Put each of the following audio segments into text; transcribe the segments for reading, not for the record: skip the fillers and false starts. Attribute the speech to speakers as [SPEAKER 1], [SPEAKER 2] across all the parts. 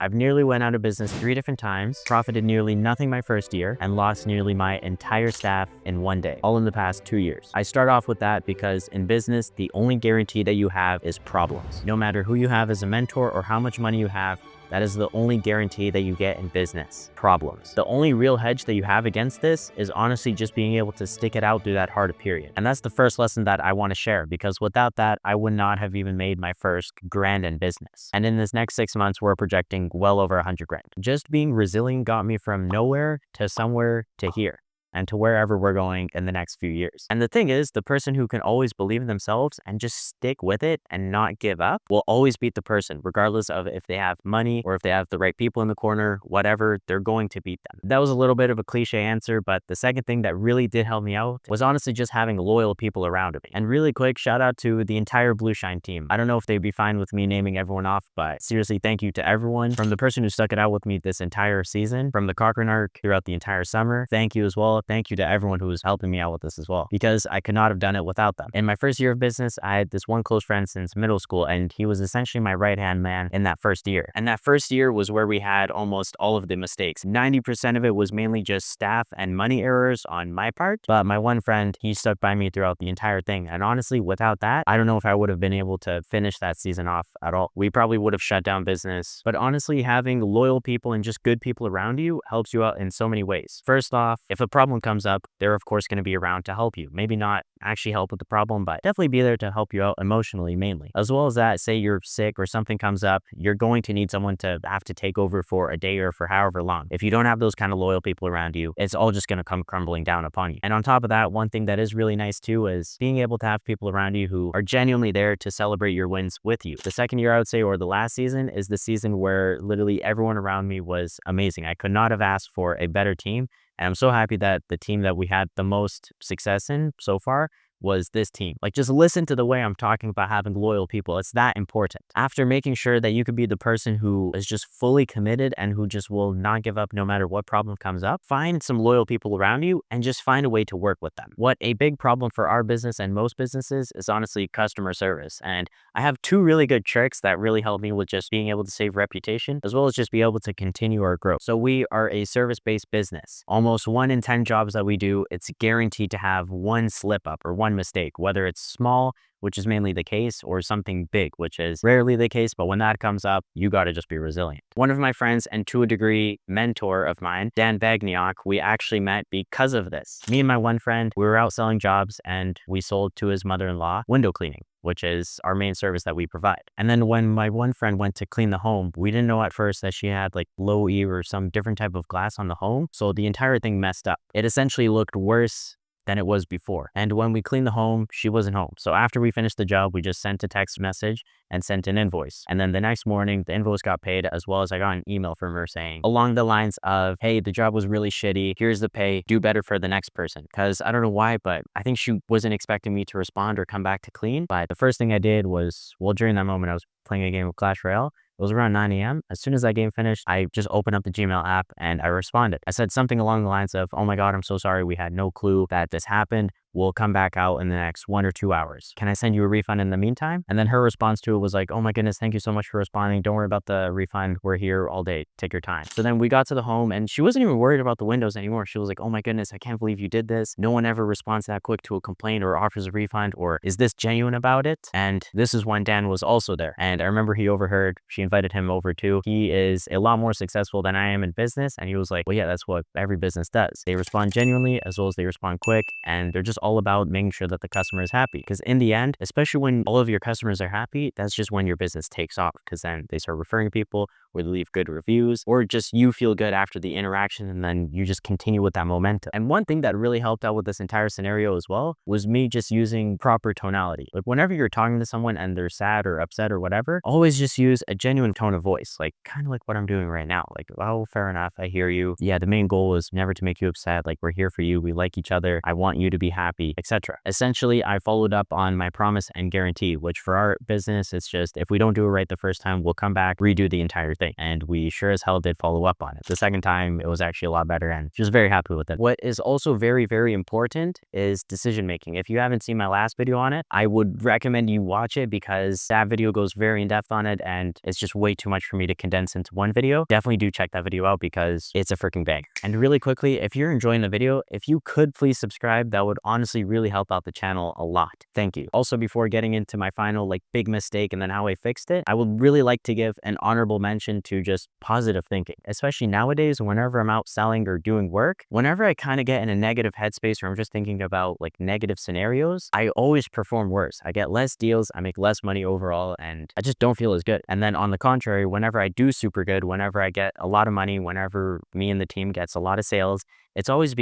[SPEAKER 1] I've nearly went out of business 3 different times, profited nearly nothing my first year, and lost nearly my entire staff in one day, all in the past 2 years. I start off with that because in business, the only guarantee that you have is problems. No matter who you have as a mentor or how much money you have, that is the only guarantee that you get in business, problems. The only real hedge that you have against this is honestly just being able to stick it out through that hard period. And that's the first lesson that I want to share, because without that, I would not have even made my first grand in business. And in this next 6 months, we're projecting well over 100 grand. Just being resilient got me from nowhere to somewhere to here, and to wherever we're going in the next few years. And the thing is, the person who can always believe in themselves and just stick with it and not give up will always beat the person, regardless of if they have money or if they have the right people in the corner, whatever, they're going to beat them. That was a little bit of a cliche answer, but the second thing that really did help me out was honestly just having loyal people around me. And really quick, shout out to the entire Blue Shine team. I don't know if they'd be fine with me naming everyone off, but seriously, thank you to everyone. From the person who stuck it out with me this entire season, from the Cochrane arc throughout the entire summer, thank you as well. Thank you to everyone who was helping me out with this as well, because I could not have done it without them. In my first year of business, I had this one close friend since middle school, and he was essentially my right-hand man in that first year. And that first year was where we had almost all of the mistakes. 90% of it was mainly just staff and money errors on my part, but my one friend, he stuck by me throughout the entire thing. And honestly, without that, I don't know if I would have been able to finish that season off at all. We probably would have shut down business. But honestly, having loyal people and just good people around you helps you out in so many ways. First off, if a problem comes up, they're of course going to be around to help you. Maybe not actually help with the problem, but definitely be there to help you out emotionally mainly. As well as that, say you're sick or something comes up, you're going to need someone to have to take over for a day or for however long. If you don't have those kind of loyal people around you, it's all just going to come crumbling down upon you. And on top of that, one thing that is really nice too is being able to have people around you who are genuinely there to celebrate your wins with you. The second year, I would say, or the last season, is the season where literally everyone around me was amazing. I could not have asked for a better team. And I'm so happy that the team that we had the most success in so far was this team. Like, just listen to the way I'm talking about having loyal people. It's that important. After making sure that you could be the person who is just fully committed and who just will not give up no matter what problem comes up, find some loyal people around you and just find a way to work with them. What a big problem for our business and most businesses is honestly customer service. And I have 2 really good tricks that really help me with just being able to save reputation, as well as just be able to continue our growth. So we are a service-based business. Almost 1 in 10 jobs that we do, it's guaranteed to have one slip up or one mistake, whether it's small, which is mainly the case, or something big, which is rarely the case. But when that comes up, you got to just be resilient. One of my friends and to a degree mentor of mine, Dan Bagniak, we actually met because of this. Me and my one friend, we were out selling jobs and we sold to his mother-in-law window cleaning, which is our main service that we provide. And then when my one friend went to clean the home, we didn't know at first that she had like low E or some different type of glass on the home. So the entire thing messed up. It essentially looked worse than it was before. And when we cleaned the home, she wasn't home. So after we finished the job, we just sent a text message and sent an invoice. And then the next morning, the invoice got paid, as well as I got an email from her saying along the lines of, hey, the job was really shitty. Here's the pay. Do better for the next person. Because I don't know why, but I think she wasn't expecting me to respond or come back to clean. But the first thing I did was, well, during that moment, I was playing a game of Clash Royale. It was around 9 a.m. As soon as that game finished, I just opened up the Gmail app and I responded. I said something along the lines of, oh my God, I'm so sorry. We had no clue that this happened. We'll come back out in the next 1 or 2 hours. Can I send you a refund in the meantime? And then her response to it was like, oh my goodness, thank you so much for responding. Don't worry about the refund. We're here all day. Take your time. So then we got to the home and she wasn't even worried about the windows anymore. She was like, oh my goodness, I can't believe you did this. No one ever responds that quick to a complaint or offers a refund, or is this genuine about it? And this is when Dan was also there. And I remember he overheard, she invited him over too. He is a lot more successful than I am in business. And he was like, well, yeah, that's what every business does. They respond genuinely as well as they respond quick. And they're just all about making sure that the customer is happy. Because in the end, especially when all of your customers are happy, that's just when your business takes off, because then they start referring people, or they leave good reviews, or just you feel good after the interaction, and then you just continue with that momentum. And one thing that really helped out with this entire scenario as well was me just using proper tonality. Like whenever you're talking to someone and they're sad or upset or whatever, always just use a genuine tone of voice, like kind of like what I'm doing right now. Like, oh, fair enough, I hear you. Yeah, the main goal is never to make you upset. Like, we're here for you. We like each other. I want you to be happy, etc. Essentially, I followed up on my promise and guarantee, which for our business, it's just if we don't do it right the first time, we'll come back, redo the entire thing. And we sure as hell did follow up on it. The second time, it was actually a lot better, and she was very happy with it. What is also very, very important is decision making. If you haven't seen my last video on it, I would recommend you watch it because that video goes very in depth on it, and it's just way too much for me to condense into one video. Definitely do check that video out because it's a freaking bang. And really quickly, if you're enjoying the video, if you could please subscribe, that would honestly really help out the channel a lot. Thank you. Also, before getting into my final big mistake and then how I fixed it, I would really like to give an honorable mention to just positive thinking, especially nowadays whenever I'm out selling or doing work. Whenever I kind of get in a negative headspace or I'm just thinking about negative scenarios, I always perform worse. I get less deals, I make less money overall, and I just don't feel as good. And then on the contrary, whenever I do super good, whenever I get a lot of money, whenever me and the team gets a lot of sales, it's always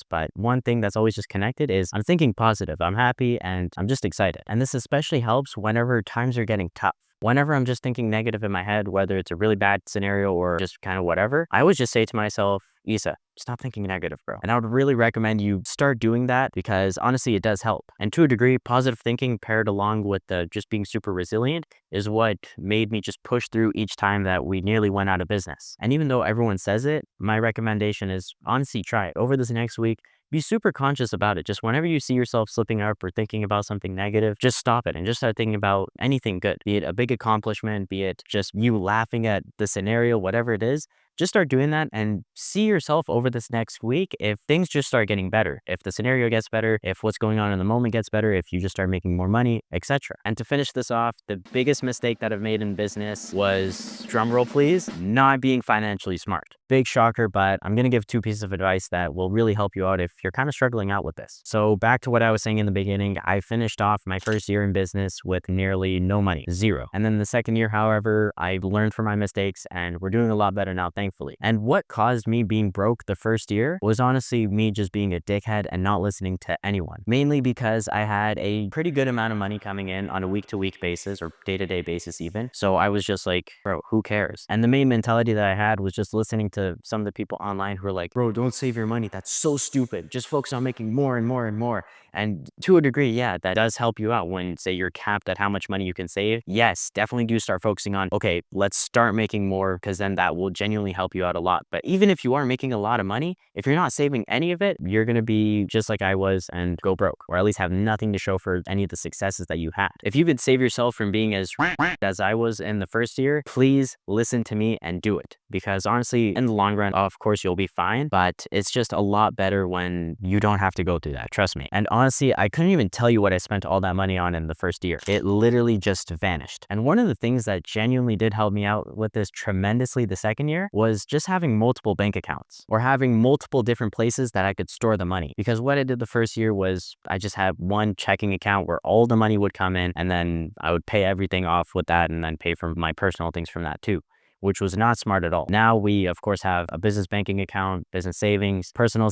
[SPEAKER 1] but one thing that's always just connected is I'm thinking positive, I'm happy, and I'm just excited. And this especially helps whenever times are getting tough. Whenever I'm just thinking negative in my head, whether it's a really bad scenario or just kind of whatever, I always just say to myself, Issa, stop thinking negative, bro. And I would really recommend you start doing that because honestly, it does help. And to a degree, positive thinking paired along with just being super resilient is what made me just push through each time that we nearly went out of business. And even though everyone says it, my recommendation is honestly try it. Over this next week, be super conscious about it. Just whenever you see yourself slipping up or thinking about something negative, just stop it and just start thinking about anything good, be it a big accomplishment, be it just you laughing at the scenario, whatever it is. Just start doing that and see yourself over this next week if things just start getting better, if the scenario gets better, if what's going on in the moment gets better, if you just start making more money, etc. And to finish this off, the biggest mistake that I've made in business was, drumroll please, not being financially smart. Big shocker, but I'm going to give 2 pieces of advice that will really help you out if you're kind of struggling out with this. So back to what I was saying in the beginning, I finished off my first year in business with nearly no money, zero. And then the second year, however, I learned from my mistakes and we're doing a lot better now, thankfully. And what caused me being broke the first year was honestly me just being a dickhead and not listening to anyone. Mainly because I had a pretty good amount of money coming in on a week-to-week basis or day-to-day basis even. So I was just like, bro, who cares? And the main mentality that I had was just listening to some of the people online who are like, bro, don't save your money. That's so stupid. Just focus on making more and more and more. And to a degree, yeah, that does help you out when, say, you're capped at how much money you can save. Yes, definitely do start focusing on, okay, let's start making more because then that will genuinely help you out a lot. But even if you are making a lot of money, if you're not saving any of it, you're going to be just like I was and go broke, or at least have nothing to show for any of the successes that you had. If you could save yourself from being as I was in the first year, please listen to me and do it. Because honestly, in the long run, of course, you'll be fine, but it's just a lot better when you don't have to go through that. Trust me. And honestly, I couldn't even tell you what I spent all that money on in the first year. It literally just vanished. And one of the things that genuinely did help me out with this tremendously the second year was just having multiple bank accounts or having multiple different places that I could store the money. Because what I did the first year was I just had one checking account where all the money would come in and then I would pay everything off with that and then pay for my personal things from that too, which was not smart at all. Now we, of course, have a business banking account, business savings, personal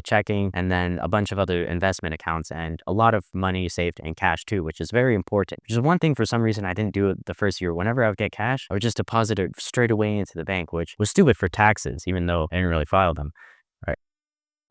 [SPEAKER 1] checking, and then a bunch of other investment accounts and a lot of money saved in cash too, which is very important. Which is one thing for some reason I didn't do it the first year. Whenever I would get cash, I would just deposit it straight away into the bank, which was stupid for taxes, even though I didn't really file them. All right,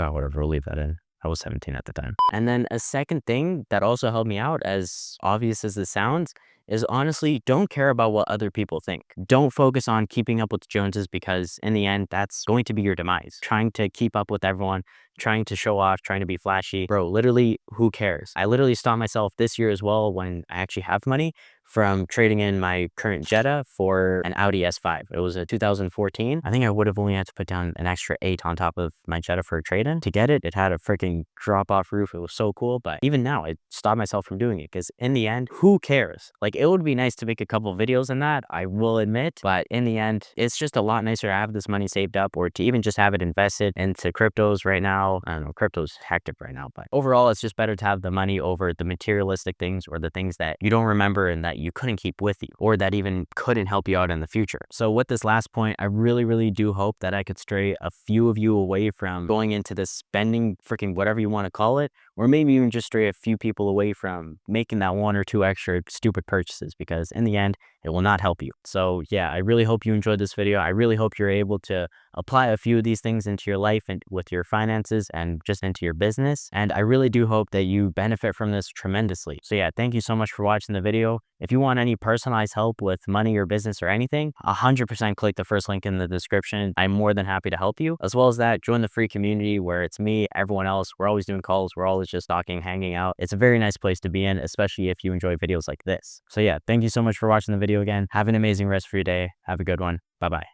[SPEAKER 1] oh, whatever, we'll leave that in. I was 17 at the time. And then a second thing that also helped me out, as obvious as this sounds, is honestly, don't care about what other people think. Don't focus on keeping up with the Joneses because in the end, that's going to be your demise. Trying to keep up with everyone, trying to show off, trying to be flashy. Bro, literally, who cares? I literally stopped myself this year as well when I actually have money from trading in my current Jetta for an Audi S5. It was a 2014. I think I would have only had to put down an extra 8 on top of my Jetta for a trade-in. To get it, it had a freaking drop-off roof. It was so cool. But even now, I stopped myself from doing it because in the end, who cares? It would be nice to make a couple videos in that, I will admit. But in the end, it's just a lot nicer to have this money saved up or to even just have it invested into cryptos right now. I don't know, crypto's hectic right now. But overall, it's just better to have the money over the materialistic things or the things that you don't remember and that you couldn't keep with you or that even couldn't help you out in the future. So with this last point, I really do hope that I could stray a few of you away from going into this spending freaking whatever you want to call it, or maybe even just stray a few people away from making that 1 or 2 extra stupid purchases, because in the end, it will not help you. So yeah, I really hope you enjoyed this video. I really hope you're able to apply a few of these things into your life and with your finances and just into your business. And I really do hope that you benefit from this tremendously. So yeah, thank you so much for watching the video. If you want any personalized help with money or business or anything, 100% click the first link in the description. I'm more than happy to help you. As well as that, join the free community where it's me, everyone else. We're always doing calls. We're always just talking, hanging out. It's a very nice place to be in, especially if you enjoy videos like this. So yeah, thank you so much for watching the video again. Have an amazing rest of your day. Have a good one. Bye-bye.